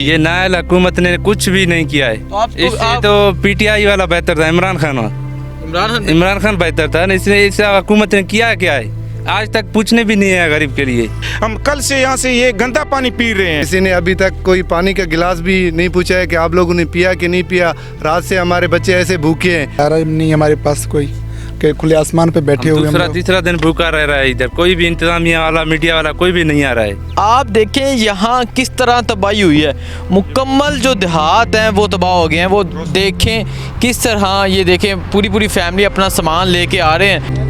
ये नायल हुकूमत ने कुछ भी नहीं किया है। इससे तो पीटीआई वाला बेहतर था, इमरान खान बेहतर था। इसने इस हुकूमत ने किया क्या है, आज तक पूछने भी नहीं है गरीब के लिए। हम कल से यहाँ से ये गंदा पानी पी रहे हैं। किसी ने अभी तक कोई पानी का गिलास भी नहीं पूछा है कि आप लोगों ने पिया कि नहीं पिया। रात से हमारे बच्चे ऐसे भूखे हैं, यार नहीं हमारे पास कोई के खुले आसमान पे बैठे हुए। दूसरा तीसरा दिन भूखा रह रहा है, इधर कोई भी इंतजामिया वाला मीडिया वाला कोई भी नहीं आ रहा है। आप देखें यहाँ किस तरह तबाही हुई है, मुकम्मल जो देहात हैं वो तबाह हो गए हैं। वो देखें किस तरह, ये देखें पूरी पूरी फैमिली अपना सामान लेके आ रहे हैं।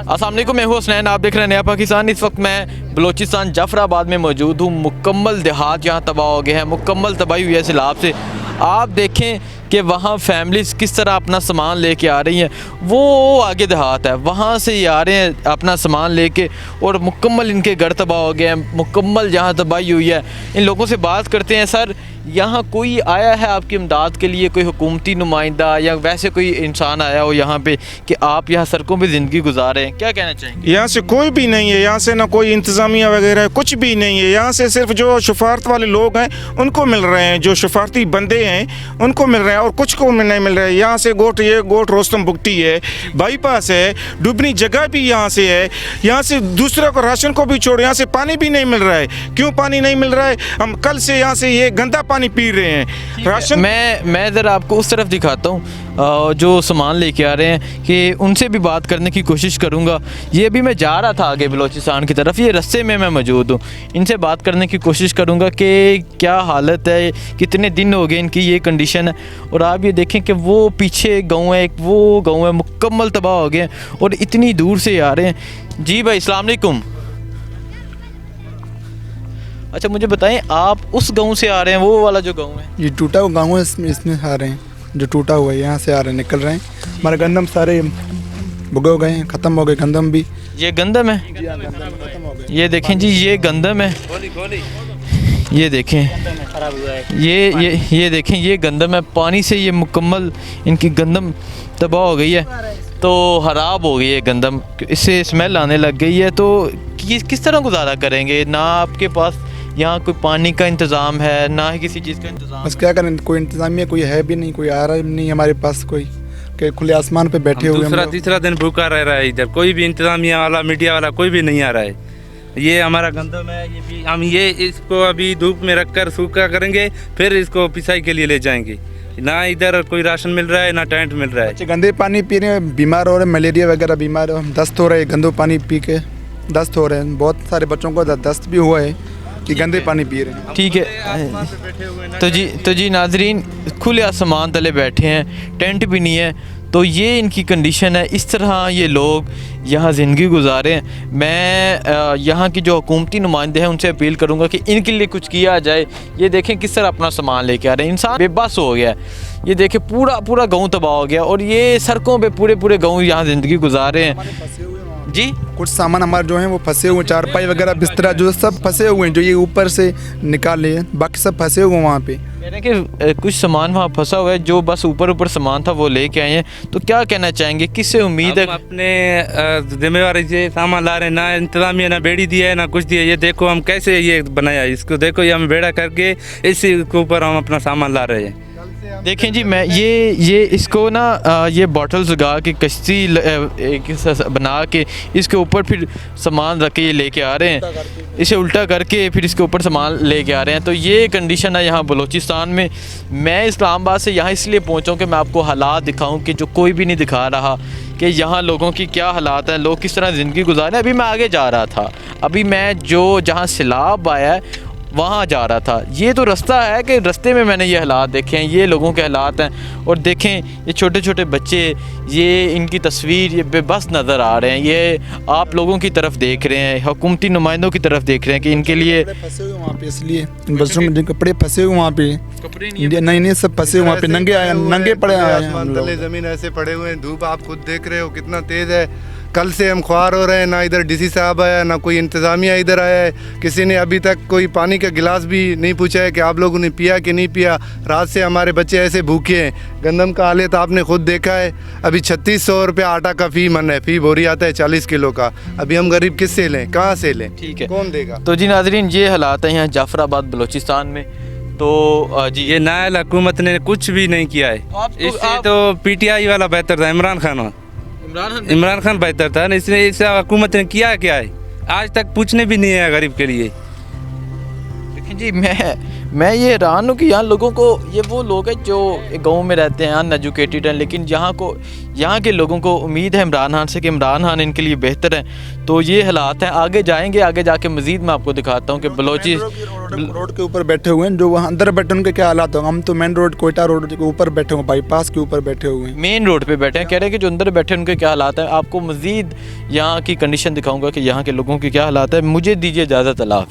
अस्सलाम वालेकुम, मैं हूँ हुसनैन, आप देख रहे हैं नया पाकिस्तान। इस वक्त मैं बलोचिस्तान जाफराबाद में मौजूद हूँ। मुकम्मल देहात यहाँ तबाह हो गए हैं, मुकम्मल तबाही हुई है सैलाब से। आप देखें कि वहाँ फैमिलीज़ किस तरह अपना सामान लेके आ रही हैं। वो आगे देहात है, वहाँ से ये आ रहे हैं अपना सामान लेके, और मुकम्मल इनके घर तबाह हो गए हैं। मुकम्मल यहाँ तबाही हुई है। इन लोगों से बात करते हैं। सर, यहाँ कोई आया है आपकी इमदाद के लिए, कोई हुकूमती नुमाइंदा या वैसे कोई इंसान आया हो यहाँ पे कि आप यहाँ सड़कों पे ज़िंदगी गुजार रहे हैं? क्या कहना चाहेंगे? यहाँ से कोई भी नहीं है, यहाँ से ना कोई इंतज़ामिया वगैरह कुछ भी नहीं है। यहाँ से सिर्फ जो शफारत वाले लोग हैं उनको मिल रहे हैं, जो शफारती बंदे हैं उनको मिल रहे हैं, और कुछ को नहीं मिल रहा है। यहाँ से गोट रोस्तम बुगटी है, बाईपास है, डुबनी जगह भी यहाँ से है। यहाँ से दूसरा को राशन को भी छोड़, यहाँ से पानी भी नहीं मिल रहा है। क्यों पानी नहीं मिल रहा है? हम कल से यहाँ से ये गंदा पानी पी रहे हैं। राशन मैं ज़रा आपको उस तरफ दिखाता हूँ जो सामान लेके आ रहे हैं, कि उनसे भी बात करने की कोशिश करूँगा। ये अभी मैं जा रहा था आगे बलोचिस्तान की तरफ, ये रास्ते में मैं मौजूद हूँ। इनसे बात करने की कोशिश करूँगा कि क्या हालत है, कितने दिन हो गए इनकी ये कंडीशन है। और आप ये देखें कि वो पीछे गाँव है, एक वो गाँव है, मुकम्मल तबाह हो गए हैं और इतनी दूर से आ रहे हैं। जी भाई, अस्सलाम वालेकुम। अच्छा, मुझे बताएं, आप उस गांव से आ रहे हैं, वो वाला जो गांव है? ये टूटा हुआ गाँव है, इसमें आ रहे हैं, जो टूटा हुआ है यहाँ से आ रहे हैं, निकल रहे हैं। हमारे गंदम सारे भुगे हो गए हैं, ख़त्म हो गए गंदम भी। ये गंदम है, ये देखें जी, ये गंदम है। ये देखें, ये देखें, ये गंदम है। पानी से ये मुकम्मल इनकी गंदम तबाह हो गई है, तो ख़राब हो गई है गंदम, इससे स्मेल आने लग गई है। तो किस तरह गुजारा करेंगे? ना आपके पास यहाँ कोई पानी का इंतज़ाम है, ना ही किसी चीज़ का इंतज़ाम। बस क्या करें, कोई इंतज़ामिया कोई है भी नहीं, कोई आ रहा नहीं हमारे पास कोई, के खुले आसमान पे बैठे हुए। दूसरा तीसरा दिन भूखा रह रहा है, इधर कोई भी इंतजामिया वाला मीडिया वाला कोई भी नहीं आ रहा है। ये हमारा गंदम है, ये भी हम इसको अभी धूप में रखकर सूखा करेंगे, फिर इसको पिसाई के लिए ले जाएंगे। ना इधर कोई राशन मिल रहा है, ना टेंट मिल रहा है। गंदे पानी पी रहे हैं, बीमार हो रहे हैं, मलेरिया वगैरह बीमार, दस्त हो रहे हैं, गंदे पानी पी के दस्त हो रहे हैं। बहुत सारे बच्चों को दस्त भी हुआ है कि गंदे पानी पी रहे हैं। ठीक है, तो जी नाजरीन, खुले आसमान तले बैठे हैं, टेंट भी नहीं है, तो ये इनकी कंडीशन है। इस तरह ये लोग यहाँ ज़िंदगी गुजारे हैं। मैं यहाँ की जो हुकूमती नुमाइंदे हैं उनसे अपील करूँगा कि इनके लिए कुछ किया जाए। ये देखें किस तरह अपना सामान लेके आ रहे हैं, इंसान बेबस हो गया है। ये देखें पूरा गाँव तबाह हो गया, और ये सड़कों पे पूरे गाँव यहाँ ज़िंदगी गुजार रहे हैं। जी, कुछ सामान हमारे जो हैं वो फंसे हुए, चारपाई वगैरह बिस्तरा जो सब फंसे हुए हैं, जो ये ऊपर से निकाले हैं, बाकी सब फंसे हुए वहाँ पे। कह रहे हैं कि कुछ सामान वहाँ फंसा हुआ है, जो बस ऊपर सामान था वो लेके आए हैं। तो क्या कहना चाहेंगे, किससे उम्मीद है? अपने जिम्मेवारी से सामान ला रहे हैं, ना इंतजामिया ना बेड़ी दिया है, ना कुछ दिया। ये देखो हम कैसे ये बनाया, इसको देखो, ये हम बेड़ा करके इसी के ऊपर हम अपना सामान ला रहे हैं। देखें जी, मैं ये इसको ना ये बॉटल्स लगा के कश्ती एक बना के इसके ऊपर फिर सामान रख के ये लेके आ रहे हैं, इसे उल्टा करके फिर इसके ऊपर सामान लेके आ रहे हैं। तो ये कंडीशन है यहाँ बलूचिस्तान में। मैं इस्लामाबाद से यहाँ इसलिए पहुँचा हूँ कि मैं आपको हालात दिखाऊँ कि जो कोई भी नहीं दिखा रहा, कि यहाँ लोगों की क्या हालात हैं, लोग किस तरह ज़िंदगी गुजार रहे हैं। अभी मैं आगे जा रहा था, अभी मैं जहाँ सैलाब आया है वहाँ जा रहा था। ये तो रास्ता है कि रास्ते में मैंने ये हालात देखे हैं, ये लोगों के हालात हैं। और देखें, ये छोटे छोटे बच्चे, ये इनकी तस्वीर, ये बेबस नज़र आ रहे हैं। ये आप लोगों की तरफ देख रहे हैं, हुकूमती नुमाइंदों की तरफ देख रहे हैं कि इनके लिए फंसे हुए वहाँ पे, इसलिए इन बच्चों में कपड़े फंसे हुए वहाँ पे, कपड़े नहीं सब फंसे हुए वहाँ पे, नंगे पड़े हैं। ज़मीन ऐसे पड़े हुए हैं, धूप आप खुद देख रहे हो कितना तेज़ है। कल से हम ख्वार हो रहे हैं, ना इधर डीसी साहब आया, ना कोई इंतज़ामिया इधर आया है, किसी ने अभी तक कोई पानी का गिलास भी नहीं पूछा है कि आप लोगों ने पिया कि नहीं पिया। रात से हमारे बच्चे ऐसे भूखे हैं। गंदम का हालत आपने खुद देखा है, अभी 3600 रुपये आटा का फ़ी मन है, फ़ी बोरी आता है 40 किलो का। अभी हम गरीब किससे लें, कहाँ से लें, ठीक है, कौन देगा? तो जी नाजरीन, ये हालात हैं यहाँ जाफराबाद बलूचिस्तान में। तो जी ये नायल हुकूमत ने कुछ भी नहीं किया है। इससे तो पीटीआई वाला बेहतर था, इमरान खान बेहतर था। इसने इस हुकूमत ने किया क्या है, आज तक पूछने भी नहीं है गरीब के लिए। देखिए जी, मैं ये हैरान हूँ कि यहाँ लोगों को, ये वो लोग हैं जो गांव में रहते हैं, अनएजुकेटेड हैं, लेकिन यहाँ के लोगों को उम्मीद है इमरान खान से कि इमरान खान इनके लिए बेहतर है। तो ये हालात हैं, आगे जाएंगे, आगे जाके मज़ीद मैं आपको दिखाता हूँ कि बलोची रोड के ऊपर बैठे हुए हैं, जो वहाँ अंदर बैठे उनके क्या हालात होंगे। हम तो मेन रोड कोयटा रोड के ऊपर बैठे हुए, बाईपास के ऊपर बैठे हुए हैं, मेन रोड पे बैठे हैं। कह रहे हैं कि जो अंदर बैठे हैं उनके क्या हालात हैं। आपको मज़ीद यहाँ की कंडीशन दिखाऊंगा कि यहाँ के लोगों के क्या हालात है। मुझे दीजिए इजाज़त, अल्लाह।